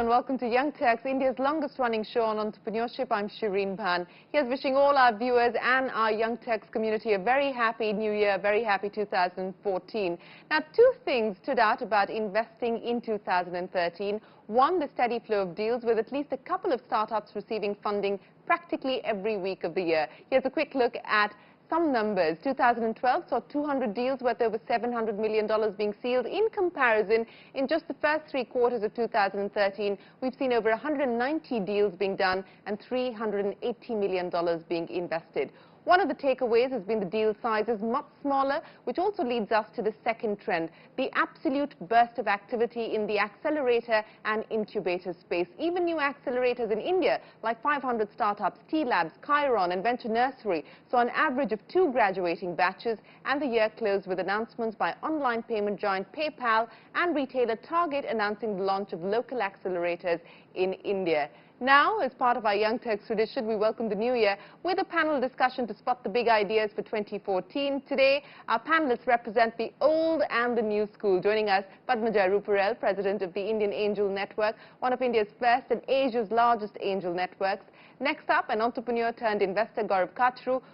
and welcome to Young Turks, India's longest-running show on entrepreneurship. I'm Shereen. Here's wishing all our viewers and our Young Turks community a very happy New Year, very happy 2014. Now, two things stood out about investing in 2013. One, the steady flow of deals, with at least a couple of startups receiving funding practically every week of the year. Here's a quick look at some numbers. 2012 saw 200 deals worth over $700 million being sealed. In comparison, in just the first 3 quarters of 2013, we've seen over 190 deals being done and $380 million being invested. One of the takeaways has been the deal size is much smaller, which also leads us to the second trend, the absolute burst of activity in the accelerator and incubator space. Even new accelerators in India, like 500 startups, T-Labs, Chiron and Venture Nursery, saw an average of 2 graduating batches, and the year closed with announcements by online payment giant PayPal and retailer Target announcing the launch of local accelerators in India. Now, as part of our Young Turks tradition, we welcome the new year with a panel discussion to spot the big ideas for 2014. Today, our panelists represent the old and the new school. Joining us, Padmaja Ruparel, President of the Indian Angel Network, one of India's first and Asia's largest angel networks. Next up, an entrepreneur turned investor, Gaurav,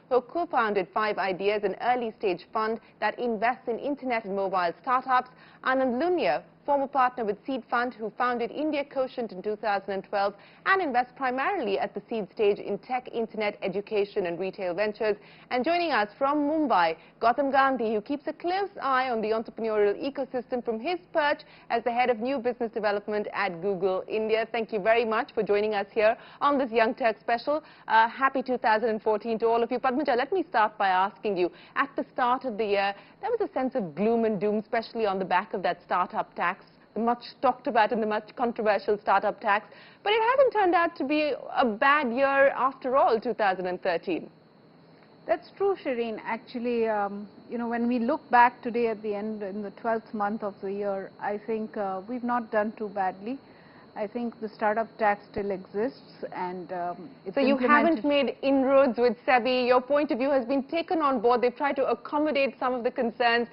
who co-founded 5 Ideas, an early-stage fund that invests in internet and mobile startups. Anand Lunia, former partner with Seed Fund, who founded India Quotient in 2012 and invests primarily at the seed stage in tech, internet, education and retail ventures. And joining us from Mumbai, Gautam Gandhi, who keeps a close eye on the entrepreneurial ecosystem from his perch as the head of new business development at Google India. Thank you very much for joining us here on this Young Turk special. Happy 2014 to all of you. Padmaja, let me start by asking you, at the start of the year, there was a sense of gloom and doom, especially on the back of that startup tax, the much talked about and the much controversial startup tax. But it hasn't turned out to be a bad year after all, 2013. That's true, Shereen. Actually, you know, when we look back today at the end, in the 12th month of the year, I think we've not done too badly. I think the startup tax still exists, and it's so you haven't made inroads with SEBI. Your point of view has been taken on board. They've tried to accommodate some of the concerns,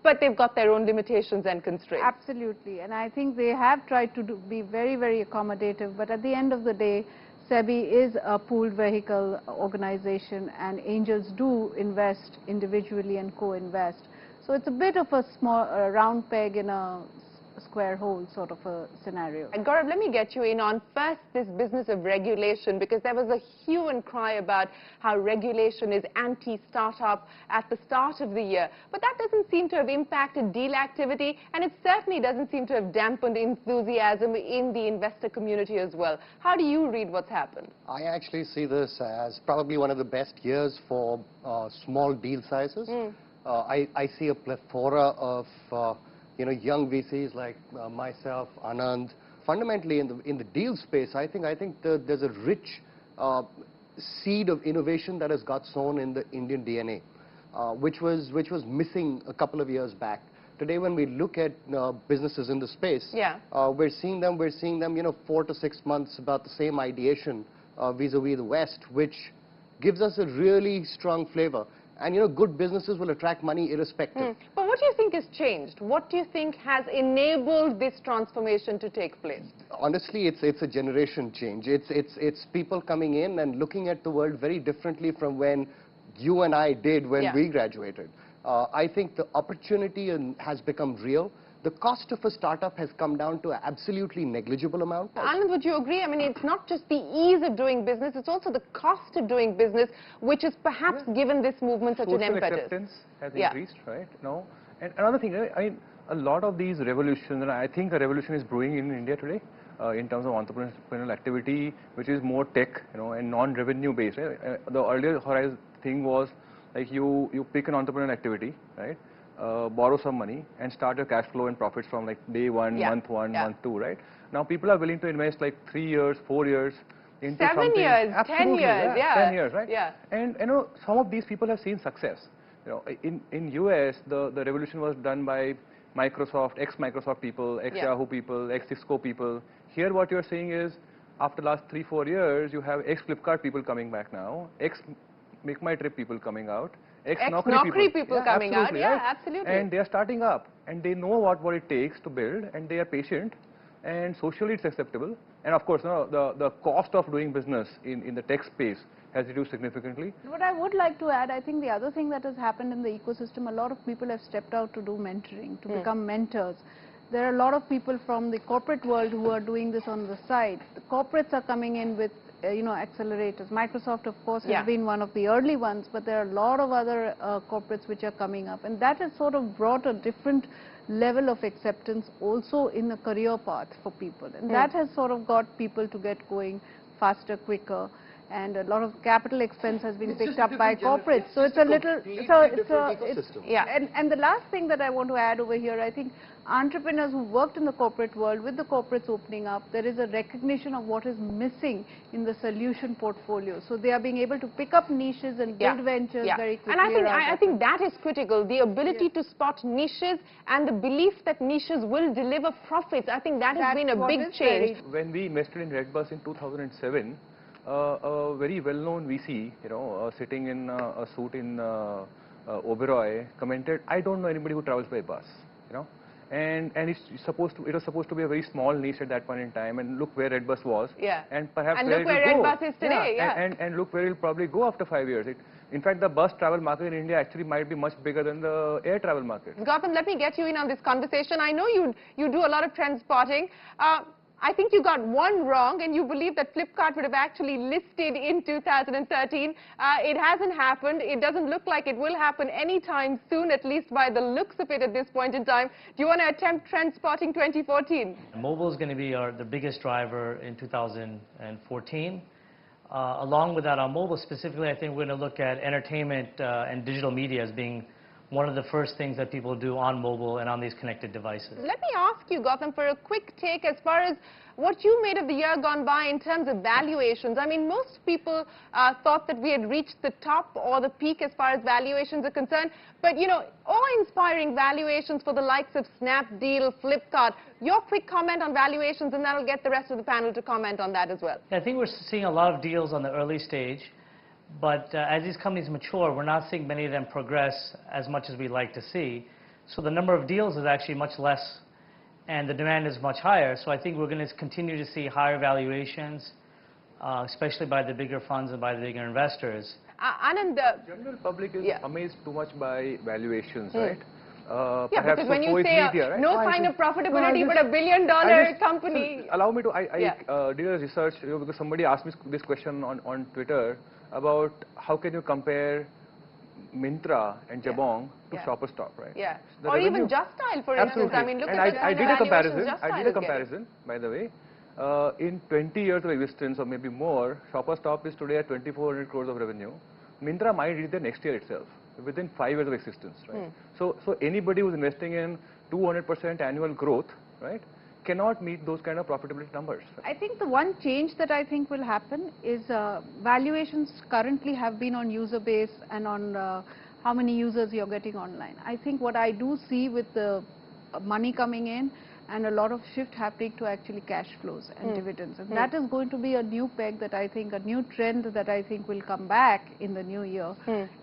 but they've got their own limitations and constraints. Absolutely, and I think they have tried to be very, very accommodative, but at the end of the day, SEBI is a pooled vehicle organization, and angels do invest individually and co-invest. So it's a bit of a small round peg in a square hole sort of a scenario. And Gaurav, let me get you in on first this business of regulation, because there was a hue and cry about how regulation is anti-startup at the start of the year. But that doesn't seem to have impacted deal activity, and it certainly doesn't seem to have dampened enthusiasm in the investor community as well. How do you read what's happened? I actually see this as probably one of the best years for small deal sizes. I see a plethora of you know, young VCs like myself, Anand. Fundamentally, in the deal space, I think there's a rich seed of innovation that has got sown in the Indian DNA, which was missing a couple of years back. Today, when we look at businesses in the space, we're seeing them, you know, 4 to 6 months about the same ideation vis-a-vis the West, which gives us a really strong flavor. And, you know, good businesses will attract money irrespective. But what do you think has changed? What do you think has enabled this transformation to take place? Honestly, it's a generation change. It's people coming in and looking at the world very differently from when you and I did when we graduated. I think the opportunity has become real. The cost of a startup has come down to an absolutely negligible amount. Anand, would you agree? I mean, it's not just the ease of doing business, it's also the cost of doing business, which has perhaps given this movement such an impetus. Social acceptance has increased, right? No. And another thing, I mean, a lot of these revolutions, and I think a revolution is brewing in India today, in terms of entrepreneurial activity, which is more tech, you know, and non-revenue based. Right? The earlier horizon thing was like you pick an entrepreneurial activity, right? Borrow some money and start your cash flow and profits from like day 1, month 1, month 2, right? Now people are willing to invest like 3 years, 4 years into 7 something. years, 10 years, 10 years, right? Yeah. And you know, some of these people have seen success. You know, in US, the revolution was done by Microsoft, ex-Microsoft people, ex-Yahoo people, ex-Cisco people. Here what you're seeing is, after the last 3-4 years, you have ex-Flipkart people coming back now, ex-Make My Trip people coming out, ex-Naukri people coming out. Yeah, right? absolutely. And they are starting up, and they know what it takes to build, and they are patient. and socially it's acceptable. And of course, the cost of doing business in the tech space has reduced significantly. What I would like to add, I think the other thing that has happened in the ecosystem, a lot of people have stepped out to do mentoring, to become mentors. There are a lot of people from the corporate world who are doing this on the side. The corporates are coming in with accelerators. Microsoft, of course, has been one of the early ones, but there are a lot of other corporates which are coming up, and that has sort of brought a different level of acceptance also in the career path for people, and that has sort of got people to get going faster, quicker. And a lot of capital expense has been picked up by corporates. So it's a little, and the last thing that I want to add over here, I think entrepreneurs who worked in the corporate world, with the corporates opening up, there is a recognition of what is missing in the solution portfolio. So they are being able to pick up niches and build ventures very quickly. And I think that is critical, the ability to spot niches and the belief that niches will deliver profits. I think that has been a big change. When we invested in Redbus in 2007, a very well-known VC, sitting in a suit in Oberoi, commented, "I don't know anybody who travels by bus," and it was supposed to be a very small niche at that point in time, and look where Redbus was, and perhaps look where Redbus is today, and look where it'll probably go after 5 years. In fact, the bus travel market in India actually might be much bigger than the air travel market. Gautam, let me get you in on this conversation. I know you do a lot of trend spotting. I think you got one wrong, and you believe that Flipkart would have actually listed in 2013. It hasn't happened. It doesn't look like it will happen anytime soon, at least by the looks of it at this point in time. Do you want to attempt trend spotting 2014? Mobile is going to be the biggest driver in 2014. Along with that, on mobile specifically, I think we're going to look at entertainment and digital media as being one of the first things that people do on mobile and on these connected devices. Let me ask you, Gautam, for a quick take as far as what you made of the year gone by in terms of valuations. I mean, most people thought that we had reached the top or the peak as far as valuations are concerned. But, awe-inspiring valuations for the likes of Snapdeal, Flipkart. Your quick comment on valuations, and that'll get the rest of the panel to comment on that as well. I think we're seeing a lot of deals on the early stage. But as these companies mature, we're not seeing many of them progress as much as we'd like to see. So the number of deals is actually much less, and the demand is much higher. So I think we're going to continue to see higher valuations, especially by the bigger funds and by the bigger investors. Anand, the general public is amazed too much by valuations, right? Because when you say no sign of profitability, but $1 billion company. Allow me to, I did a research, because somebody asked me this question on Twitter about how can you compare Myntra and Jabong to Shoppers Stop, right? Yeah. Or even Just Dial, for instance. I mean, look at I did a comparison, by the way. In 20 years of existence, or maybe more, Shoppers Stop is today at 2,400 crores of revenue. Myntra might reach there next year itself, within 5 years of existence, right? So anybody who's investing in 200% annual growth, right, cannot meet those kind of profitability numbers. I think the one change that I think will happen is valuations currently have been on user base and on how many users you're getting online. I think what I do see with the money coming in and a lot of shift happening to actually cash flows and dividends. And that is going to be a new peg that I think, a new trend that I think will come back in the new year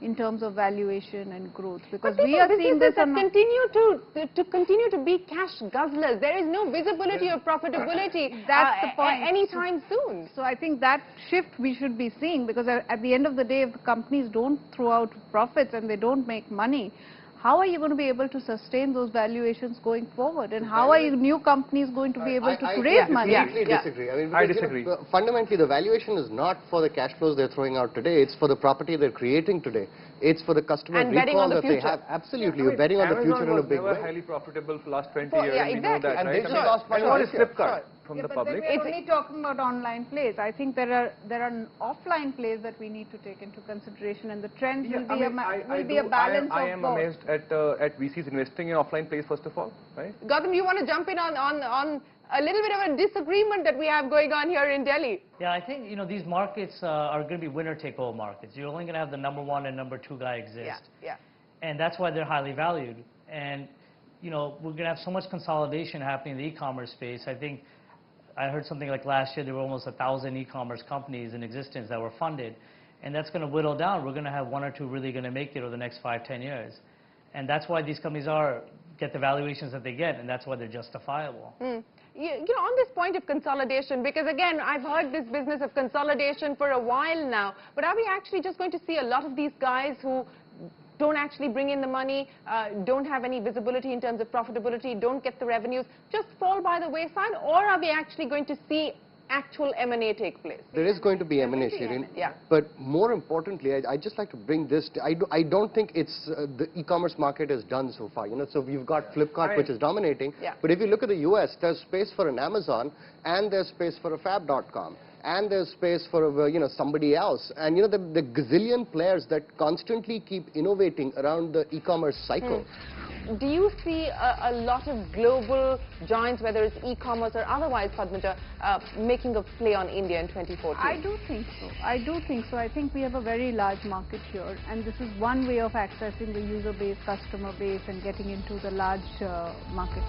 in terms of valuation and growth. Because we are seeing this continue to be cash guzzlers. There is no visibility of profitability that's the point. Anytime soon. So I think that shift we should be seeing, because at the end of the day, if the companies don't throw out profits and they don't make money, how are you going to be able to sustain those valuations going forward? And how are new companies going to be able to raise money? I completely disagree. I disagree. Fundamentally, the valuation is not for the cash flows they're throwing out today. It's for the property they're creating today. It's for the customer recall that they have. Absolutely. You're betting on the future in a big way. Amazon was never highly profitable for the last 20 years. Yeah, exactly. We know that, and right? they just lost money What is Flipkart from the public? But we're only talking about online plays. I think there are offline plays that we need to take into consideration, and the trend will be a balance of both. I am amazed at VCs investing in offline plays, first of all, right? Gautam, you want to jump in on a little bit of a disagreement that we have going on here in Delhi? Yeah, I think these markets are going to be winner-take-all markets. You're only going to have the number 1 and number 2 guy exist. And that's why they're highly valued. And we're going to have so much consolidation happening in the e-commerce space. I think I heard something like last year there were almost 1,000 e-commerce companies in existence that were funded. And that's going to whittle down. We're going to have 1 or 2 really going to make it over the next 5-10 years. And that's why these companies get the valuations that they get, and that's why they're justifiable. on this point of consolidation, because again, I've heard this business of consolidation for a while now, but are we actually just going to see a lot of these guys who don't actually bring in the money, don't have any visibility in terms of profitability, don't get the revenues, just fall by the wayside? Or are we actually going to see actual M&A take place? There is going to be M&A, Shereen. Yeah. But more importantly, I'd just like to bring this. I don't think it's the e-commerce market is done so far. So we've got Flipkart, which is dominating. Yeah. But if you look at the US, there's space for an Amazon, and there's space for a Fab.com. And there's space for somebody else. And the gazillion players that constantly keep innovating around the e-commerce cycle. Do you see a lot of global giants, whether it's e-commerce or otherwise, Padmaja, making a play on India in 2014? I do think so. I think we have a very large market here, and this is one way of accessing the user base, customer base, and getting into the large market.